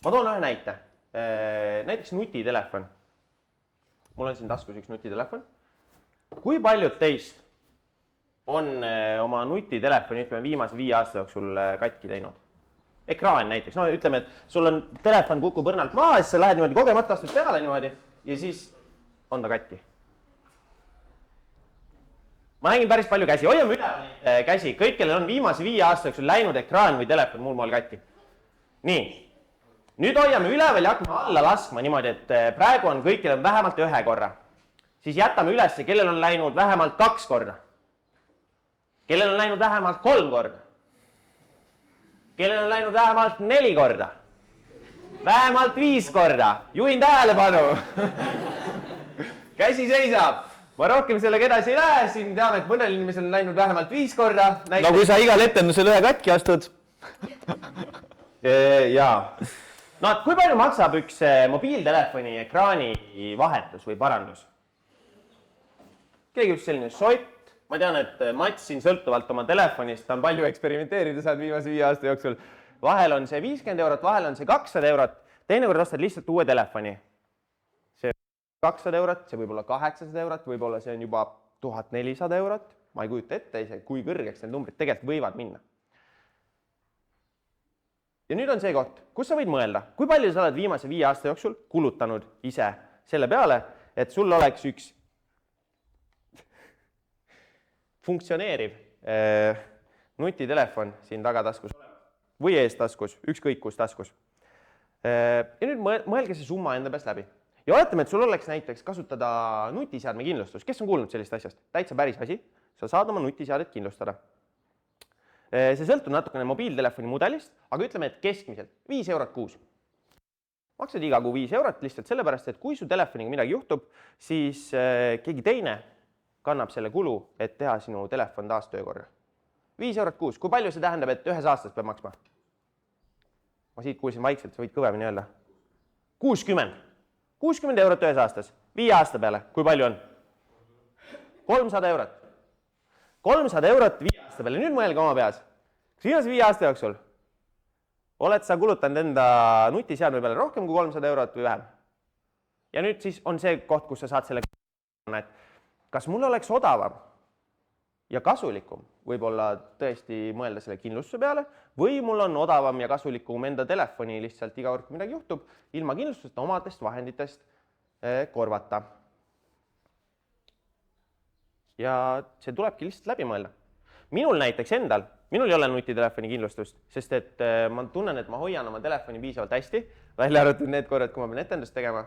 ma toon ühe näite. Näiteks nutitelefon. Mul on siin taskus üks nutitelefon. Kui paljud teist on oma nutitelefoni, ütleme, viimase 5 aasta jooksul katki teinud? Ekraan näiteks. No ütleme, et sul on telefon kukub õrnalt maha, siis sa lähed niimoodi kogemata astud peale niimoodi ja siis on ta katki. Ma nägin päris palju käsi. Hoiame üle käsi. Kõik, kellel on viimase 5 aasta jooksul läinud ekraan või telefon muul moel katki. Nii. Nüüd hoiame üleval ja hakkame alla laskma niimoodi, et praegu on kõikidel vähemalt 1 korra. Siis jätame üles, kellel on läinud vähemalt 2 korda. Kellel on läinud vähemalt 3 korda. Kellel on läinud vähemalt 4 korda. Vähemalt 5 korda. Juhin tähelepanu. Käsi seisab. Ma rohkem sellega edasi ei lähe, siin teame, et mõnel inimesel on läinud vähemalt 5 korda. No kui sa igal etendusel 1 katki astud. Jaa. No, et kui palju maksab üks mobiiltelefoni ekraani vahetus või parandus? Keegi üks selline sott. Ma tean, et Mats siin sõltuvalt oma telefonist on palju eksperimenteerida saanud viimase 5 aasta jooksul. Vahel on see 50 eurot, vahel on see 200 eurot. Teinekord ostad lihtsalt uue telefoni. See 200 eurot, see võib olla 800 eurot, võib-olla see on juba 1400 eurot. Ma ei kujuta ette ise, kui kõrgeks need numbrid tegelikult võivad minna. Ja nüüd on see koht, kus sa võid mõelda, kui palju sa oled viimase 5 aasta jooksul kulutanud ise selle peale, et sul oleks üks funktsioneeriv nutitelefon siin tagataskus või eestaskus, ükskõik kus taskus. Ja nüüd mõelge see summa enda peast läbi. Ja oletame, et sul oleks näiteks kasutada nutiseadme kindlustus. Kes on kuulnud sellist asjast? Täitsa päris asi. Sa saad oma nutiseadet kindlustada. See sõltub natukene mobiiltelefoni mudelist, aga ütleme, et keskmiselt 5 eurot kuus. Maksad iga kuu 5 eurot lihtsalt sellepärast, et kui su telefoniga midagi juhtub, siis keegi teine kannab selle kulu, et teha sinu telefon taas töökorra. 5 eurot kuus. Kui palju see tähendab, et 1 aastas peab maksma? Ma siit kuulsin vaikselt, sa võid kõvemini öelda. 60. 60 eurot 1 aastas. 5 aasta peale. Kui palju on? 300 eurot. 300 eurot 5 aasta peale. Nüüd mõelge oma peas. Kas viimase 5 aasta jooksul oled sa kulutanud enda nutiseadme peale rohkem kui 300 eurot või vähem? Ja nüüd siis on see koht, kus sa saad selle et kas mul oleks odavam ja kasulikum võib-olla tõesti mõelda selle kindlustuse peale või mul on odavam ja kasulikum enda telefoni lihtsalt iga kord, kui midagi juhtub, ilma kindlustusest omadest vahenditest korvata. Ja see tulebki lihtsalt läbi mõelda. Minul näiteks endal, minul ei ole nutitelefoni kindlustust, sest et ma tunnen, et ma hoian oma telefoni piisavalt hästi, välja arvatud need korrad, kui ma pean etendust tegema.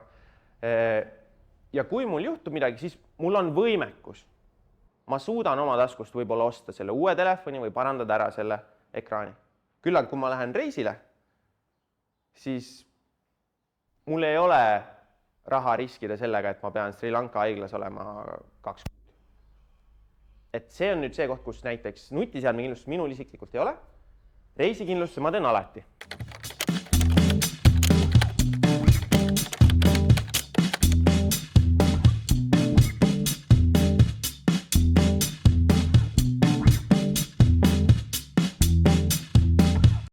Ja kui mul juhtub midagi, siis mul on võimekus. Ma suudan oma taskust võib-olla osta selle uue telefoni või parandada ära selle ekraani. Küll aga kui ma lähen reisile, siis mul ei ole raha riskida sellega, et ma pean Sri Lanka haiglas olema 2 kuud. Et see on nüüd see koht, kus näiteks nutiseadme kindlustus minul isiklikult ei ole. Reisikindlustuse ma teen alati.